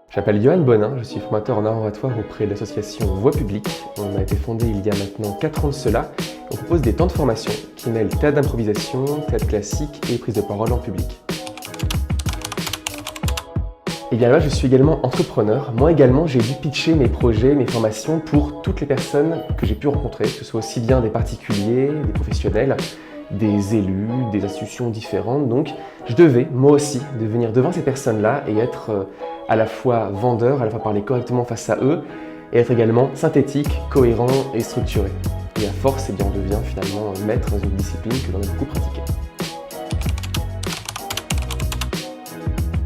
Je m'appelle Johan Bonin, je suis formateur en art oratoire auprès de l'association Voix Publique. On a été fondé il y a maintenant 4 ans de cela. On propose des temps de formation qui mêlent théâtre d'improvisation, théâtre classique et prise de parole en public. Et bien là, je suis également entrepreneur. Moi également, j'ai dû pitcher mes projets, mes formations pour toutes les personnes que j'ai pu rencontrer, que ce soit aussi bien des particuliers, des professionnels, des élus, des institutions différentes. Donc, je devais, moi aussi, venir devant ces personnes-là et être à la fois vendeur, à la fois parler correctement face à eux et être également synthétique, cohérent et structuré. Et à force, eh bien, on devient finalement maître dans une discipline que l'on a beaucoup pratiquée.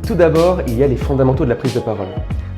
Tout d'abord, il y a les fondamentaux de la prise de parole.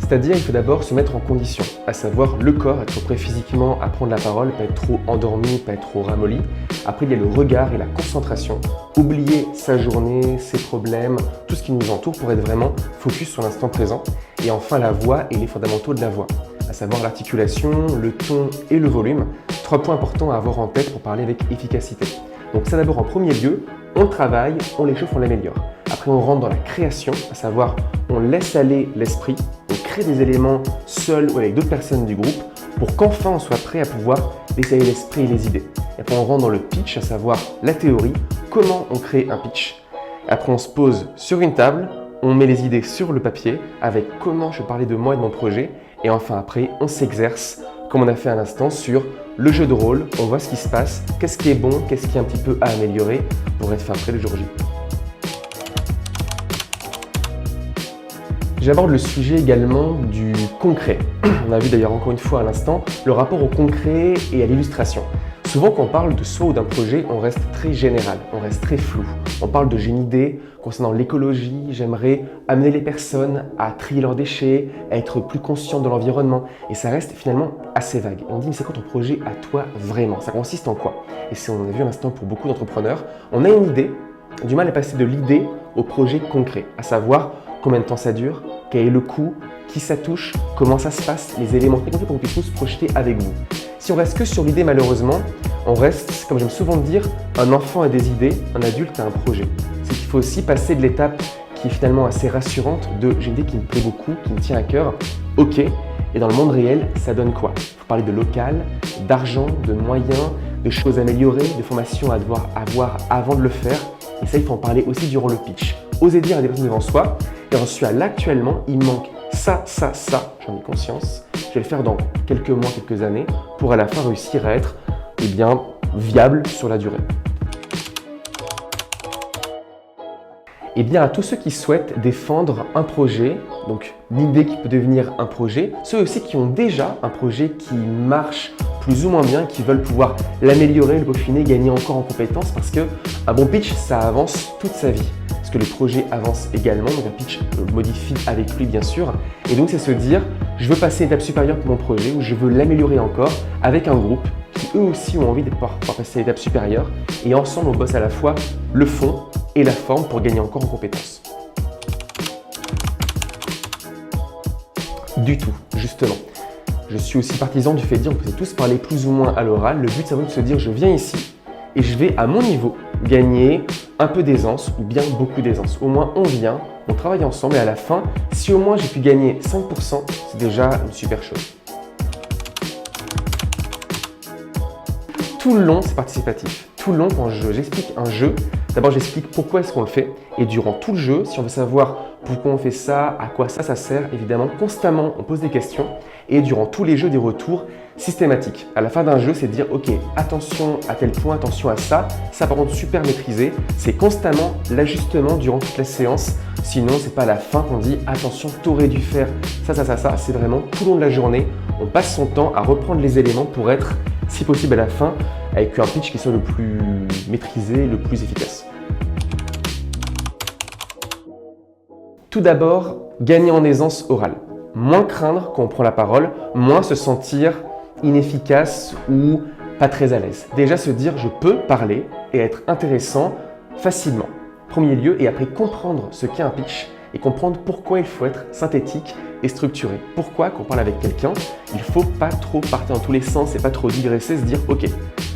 C'est-à-dire, il faut d'abord se mettre en condition, à savoir le corps, être prêt physiquement à prendre la parole, pas être trop endormi, pas être trop ramolli. Après, il y a le regard et la concentration. Oublier sa journée, ses problèmes, tout ce qui nous entoure pour être vraiment focus sur l'instant présent. Et enfin, la voix et les fondamentaux de la voix, à savoir l'articulation, le ton et le volume. 3 points importants à avoir en tête pour parler avec efficacité. Donc ça d'abord en premier lieu, on le travaille, on l'échauffe, on l'améliore. Après on rentre dans la création, à savoir on laisse aller l'esprit, on crée des éléments seul ou avec d'autres personnes du groupe pour qu'enfin on soit prêt à pouvoir laisser aller l'esprit et les idées. Et après on rentre dans le pitch, à savoir la théorie, comment on crée un pitch. Après on se pose sur une table, on met les idées sur le papier avec comment je parlais de moi et de mon projet. Et enfin après on s'exerce, comme on a fait à l'instant, sur le jeu de rôle, on voit ce qui se passe, qu'est-ce qui est bon, qu'est-ce qui est un petit peu à améliorer pour être fin prêt le jour J. J'aborde le sujet également du concret. On a vu d'ailleurs encore une fois à l'instant le rapport au concret et à l'illustration. Souvent quand on parle de soi ou d'un projet, on reste très général, on reste très flou. On parle de j'ai une idée concernant l'écologie, j'aimerais amener les personnes à trier leurs déchets, à être plus conscients de l'environnement. Et ça reste finalement assez vague. Et on dit mais c'est quoi ton projet à toi vraiment? Ça consiste en quoi? Et c'est on a vu à l'instant pour beaucoup d'entrepreneurs, on a une idée, du mal à passer de l'idée au projet concret, à savoir combien de temps ça dure, quel est le coût, qui ça touche, comment ça se passe, les éléments très concrets pour qu'on puisse tous se projeter avec vous. Si on reste que sur l'idée, malheureusement, on reste, comme j'aime souvent dire, un enfant a des idées, un adulte a un projet. C'est qu'il faut aussi passer de l'étape qui est finalement assez rassurante de j'ai une idée qui me plaît beaucoup, qui me tient à cœur, ok, et dans le monde réel, ça donne quoi? Il faut parler de local, d'argent, de moyens, de choses améliorées, de formations à devoir avoir avant de le faire, et ça, il faut en parler aussi durant le pitch. Oser dire à des personnes devant soi, et ensuite, là, actuellement, il manque ça, j'en ai conscience, je vais le faire dans quelques mois, quelques années, pour à la fin réussir à être viable sur la durée. Et bien à tous ceux qui souhaitent défendre un projet, donc l'idée qui peut devenir un projet, ceux aussi qui ont déjà un projet qui marche plus ou moins bien, qui veulent pouvoir l'améliorer, le peaufiner, gagner encore en compétences, parce qu'un bon pitch, ça avance toute sa vie. Parce que le projet avance également, donc un pitch modifie avec lui bien sûr. Et donc c'est se dire, je veux passer une étape supérieure pour mon projet ou je veux l'améliorer encore avec un groupe qui eux aussi ont envie de pouvoir passer l'étape supérieure. Et ensemble on bosse à la fois le fond et la forme pour gagner encore en compétences. Du tout, justement. Je suis aussi partisan du fait de dire, on peut tous parler plus ou moins à l'oral. Le but c'est vraiment de se dire, je viens ici et je vais à mon niveau gagner un peu d'aisance ou bien beaucoup d'aisance. Au moins on vient, on travaille ensemble et à la fin, si au moins j'ai pu gagner 5%, c'est déjà une super chose. Tout le long, c'est participatif. Tout le long, quand j'explique un jeu, d'abord j'explique pourquoi est-ce qu'on le fait. Et durant tout le jeu, si on veut savoir pourquoi on fait ça, à quoi ça sert, évidemment, constamment, on pose des questions. Et durant tous les jeux, des retours systématiques. À la fin d'un jeu, c'est de dire « Ok, attention à tel point, attention à ça. Ça, par contre, super maîtrisé. » C'est constamment l'ajustement durant toute la séance. Sinon, c'est pas à la fin qu'on dit « Attention, t'aurais dû faire ça. » C'est vraiment tout le long de la journée. On passe son temps à reprendre les éléments pour être, si possible, à la fin, avec un pitch qui soit le plus maîtrisé, le plus efficace. Tout d'abord, gagner en aisance orale. Moins craindre quand on prend la parole, moins se sentir inefficace ou pas très à l'aise. Déjà se dire je peux parler et être intéressant facilement. Premier lieu, et après comprendre ce qu'est un pitch et comprendre pourquoi il faut être synthétique et structuré. Pourquoi, quand on parle avec quelqu'un, il ne faut pas trop partir dans tous les sens et pas trop digresser, se dire ok,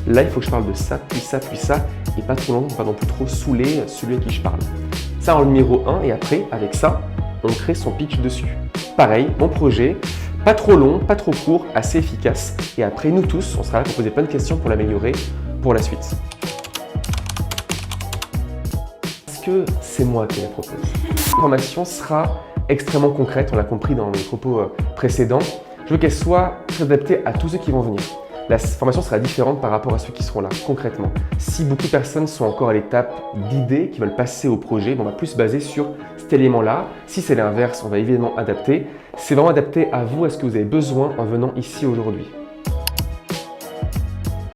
là il faut que je parle de ça, puis ça, puis ça, et pas trop long, pas non plus trop saouler celui à qui je parle. Ça en numéro 1, et après, avec ça, on crée son pitch dessus. Pareil, mon projet, pas trop long, pas trop court, assez efficace. Et après, nous tous, on sera là pour poser plein de questions pour l'améliorer pour la suite. Est-ce que c'est moi qui la propose? La formation sera extrêmement concrète, on l'a compris dans mes propos précédents. Je veux qu'elle soit très adaptée à tous ceux qui vont venir. La formation sera différente par rapport à ceux qui seront là, concrètement. Si beaucoup de personnes sont encore à l'étape d'idées, qui veulent passer au projet, on va plus se baser sur cet élément-là. Si c'est l'inverse, on va évidemment adapter. C'est vraiment adapté à vous, à ce que vous avez besoin en venant ici aujourd'hui.